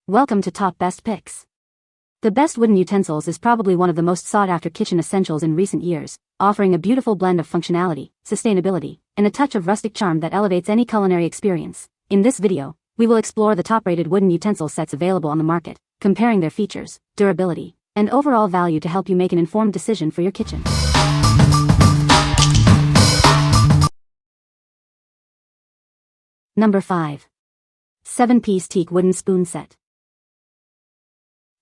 Welcome to Top Best Picks. The best wooden utensils is probably one of the most sought-after kitchen essentials in recent years, offering a beautiful blend of functionality, sustainability, and a touch of rustic charm that elevates any culinary experience. In this video, we will explore the top-rated wooden utensil sets available on the market, comparing their features, durability, and overall value to help you make an informed decision for your kitchen. Number 5. 7-piece teak wooden spoon set.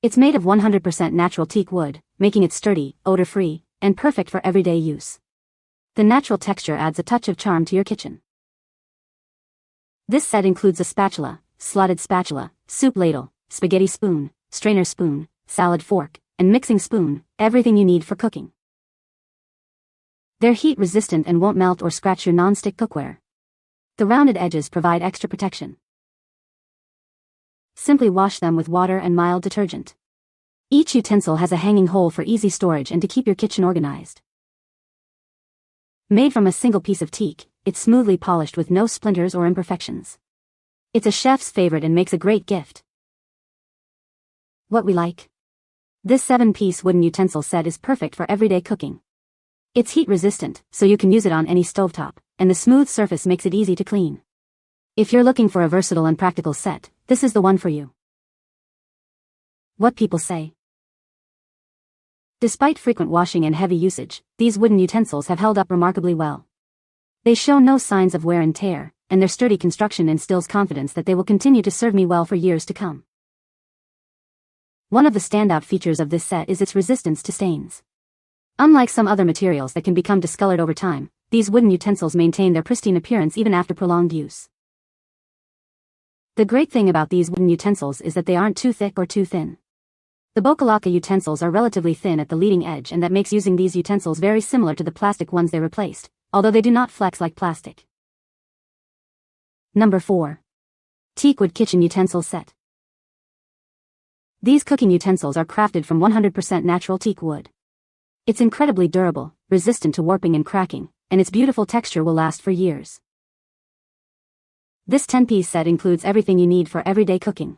It's made of 100% natural teak wood, making it sturdy, odor-free, and perfect for everyday use. The natural texture adds a touch of charm to your kitchen. This set includes a spatula, slotted spatula, soup ladle, spaghetti spoon, strainer spoon, salad fork, and mixing spoon, everything you need for cooking. They're heat-resistant and won't melt or scratch your non-stick cookware. The rounded edges provide extra protection. Simply wash them with water and mild detergent. Each utensil has a hanging hole for easy storage and to keep your kitchen organized. Made from a single piece of teak, it's smoothly polished with no splinters or imperfections. It's a chef's favorite and makes a great gift. What we like? This 7-piece wooden utensil set is perfect for everyday cooking. It's heat-resistant, so you can use it on any stovetop, and the smooth surface makes it easy to clean. If you're looking for a versatile and practical set, this is the one for you. What people say. Despite frequent washing and heavy usage, these wooden utensils have held up remarkably well. They show no signs of wear and tear, and their sturdy construction instills confidence that they will continue to serve me well for years to come. One of the standout features of this set is its resistance to stains. Unlike some other materials that can become discolored over time, these wooden utensils maintain their pristine appearance even after prolonged use. The great thing about these wooden utensils is that they aren't too thick or too thin. The Bokalaka utensils are relatively thin at the leading edge, and that makes using these utensils very similar to the plastic ones they replaced, although they do not flex like plastic. Number 4. Teak wood kitchen utensil set. These cooking utensils are crafted from 100% natural teak wood. It's incredibly durable, resistant to warping and cracking, and its beautiful texture will last for years. This 10-piece set includes everything you need for everyday cooking.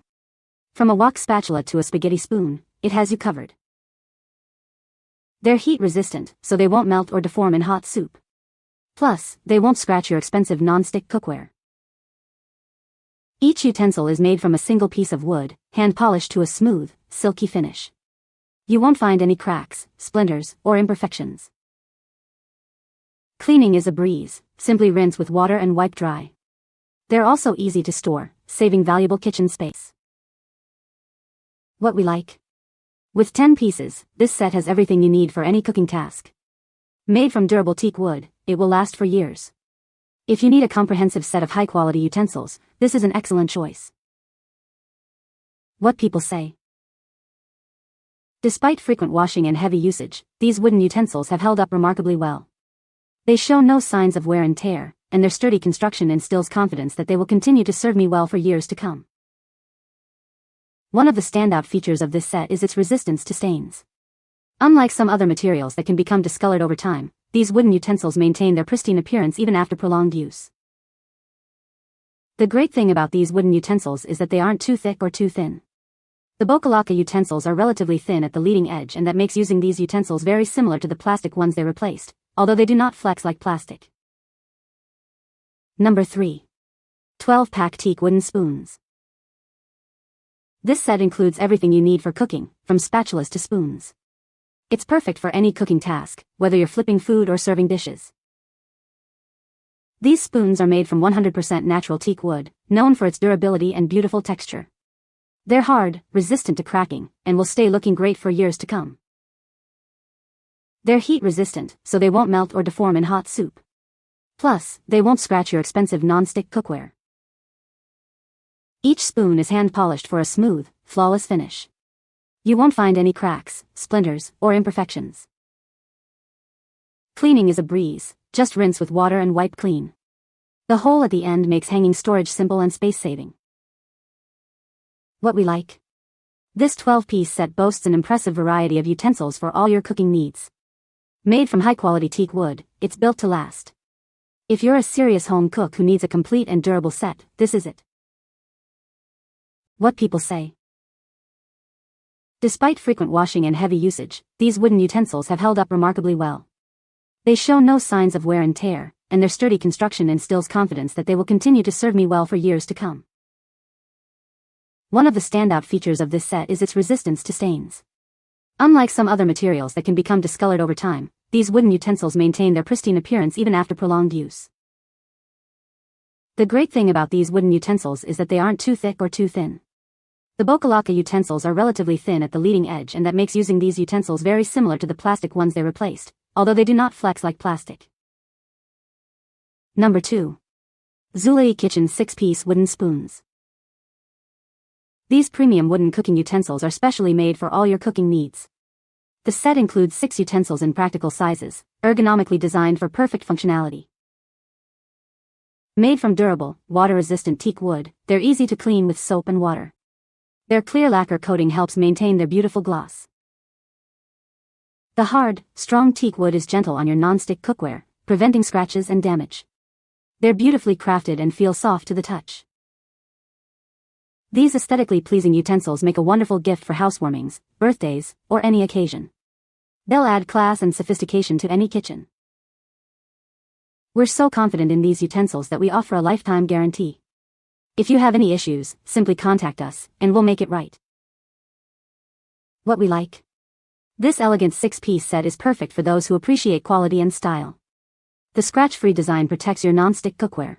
From a wok spatula to a spaghetti spoon, it has you covered. They're heat-resistant, so they won't melt or deform in hot soup. Plus, they won't scratch your expensive non-stick cookware. Each utensil is made from a single piece of wood, hand-polished to a smooth, silky finish. You won't find any cracks, splinters, or imperfections. Cleaning is a breeze, simply rinse with water and wipe dry. They're also easy to store, saving valuable kitchen space. What we like? With 10 pieces, this set has everything you need for any cooking task. Made from durable teak wood, it will last for years. If you need a comprehensive set of high-quality utensils, this is an excellent choice. What people say. Despite frequent washing and heavy usage, these wooden utensils have held up remarkably well. They show no signs of wear and tear, and their sturdy construction instills confidence that they will continue to serve me well for years to come. One of the standout features of this set is its resistance to stains. Unlike some other materials that can become discolored over time, these wooden utensils maintain their pristine appearance even after prolonged use. The great thing about these wooden utensils is that they aren't too thick or too thin. The Bokalaka utensils are relatively thin at the leading edge, and that makes using these utensils very similar to the plastic ones they replaced, although they do not flex like plastic. Number 3. 12-pack teak wooden spoons. This set includes everything you need for cooking, from spatulas to spoons. It's perfect for any cooking task, whether you're flipping food or serving dishes. These spoons are made from 100% natural teak wood, known for its durability and beautiful texture. They're hard, resistant to cracking, and will stay looking great for years to come. They're heat-resistant, so they won't melt or deform in hot soup. Plus, they won't scratch your expensive non-stick cookware. Each spoon is hand-polished for a smooth, flawless finish. You won't find any cracks, splinters, or imperfections. Cleaning is a breeze, just rinse with water and wipe clean. The hole at the end makes hanging storage simple and space-saving. What we like? This 12-piece set boasts an impressive variety of utensils for all your cooking needs. Made from high-quality teak wood, it's built to last. If you're a serious home cook who needs a complete and durable set, this is it. What people say. Despite frequent washing and heavy usage, these wooden utensils have held up remarkably well. They show no signs of wear and tear, and their sturdy construction instills confidence that they will continue to serve me well for years to come. One of the standout features of this set is its resistance to stains. Unlike some other materials that can become discolored over time, these wooden utensils maintain their pristine appearance even after prolonged use. The great thing about these wooden utensils is that they aren't too thick or too thin. The Bokalaka utensils are relatively thin at the leading edge, and that makes using these utensils very similar to the plastic ones they replaced, although they do not flex like plastic. Number 2. Zulay Kitchen 6-piece Wooden Spoons. These premium wooden cooking utensils are specially made for all your cooking needs. The set includes 6 utensils in practical sizes, ergonomically designed for perfect functionality. Made from durable, water-resistant teak wood, they're easy to clean with soap and water. Their clear lacquer coating helps maintain their beautiful gloss. The hard, strong teak wood is gentle on your non-stick cookware, preventing scratches and damage. They're beautifully crafted and feel soft to the touch. These aesthetically pleasing utensils make a wonderful gift for housewarmings, birthdays, or any occasion. They'll add class and sophistication to any kitchen. We're so confident in these utensils that we offer a lifetime guarantee. If you have any issues, simply contact us, and we'll make it right. What we like. This elegant 6-piece set is perfect for those who appreciate quality and style. The scratch-free design protects your non-stick cookware.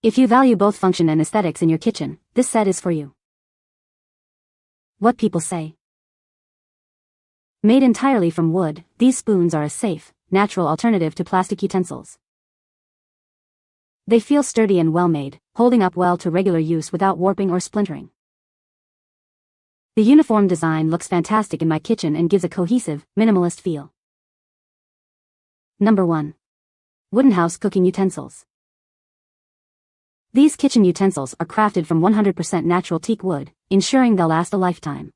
If you value both function and aesthetics in your kitchen, this set is for you. What people say. Made entirely from wood, these spoons are a safe, natural alternative to plastic utensils. They feel sturdy and well-made, holding up well to regular use without warping or splintering. The uniform design looks fantastic in my kitchen and gives a cohesive, minimalist feel. Number 1. Woodenhouse Cooking Utensils. These kitchen utensils are crafted from 100% natural teak wood, ensuring they'll last a lifetime.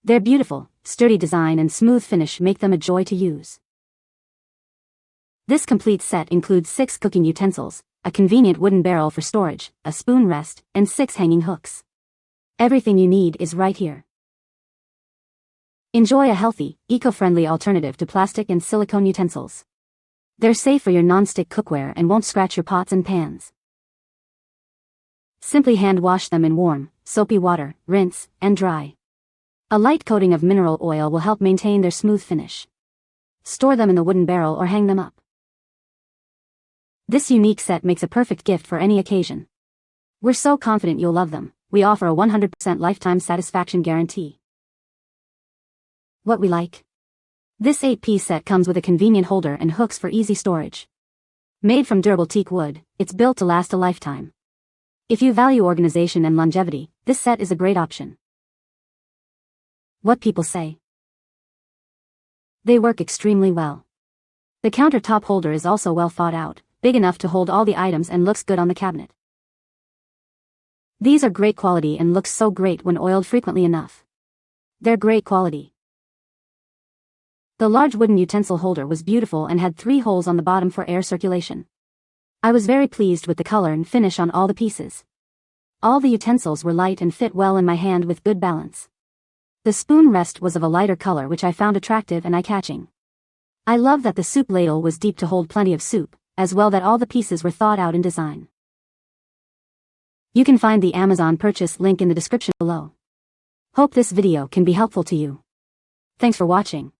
Their beautiful, sturdy design and smooth finish make them a joy to use. This complete set includes 6 cooking utensils, a convenient wooden barrel for storage, a spoon rest, and 6 hanging hooks. Everything you need is right here. Enjoy a healthy, eco-friendly alternative to plastic and silicone utensils. They're safe for your non-stick cookware and won't scratch your pots and pans. Simply hand wash them in warm, soapy water, rinse, and dry. A light coating of mineral oil will help maintain their smooth finish. Store them in the wooden barrel or hang them up. This unique set makes a perfect gift for any occasion. We're so confident you'll love them. We offer a 100% lifetime satisfaction guarantee. What we like. This 8-piece set comes with a convenient holder and hooks for easy storage. Made from durable teak wood, it's built to last a lifetime. If you value organization and longevity, this set is a great option. What people say. They work extremely well. The countertop holder is also well thought out, big enough to hold all the items and looks good on the cabinet. These are great quality and look so great when oiled frequently enough. They're great quality. The large wooden utensil holder was beautiful and had 3 holes on the bottom for air circulation. I was very pleased with the color and finish on all the pieces. All the utensils were light and fit well in my hand with good balance. The spoon rest was of a lighter color, which I found attractive and eye-catching. I love that the soup ladle was deep to hold plenty of soup, as well that all the pieces were thought out in design. You can find the Amazon purchase link in the description below. Hope this video can be helpful to you. Thanks for watching.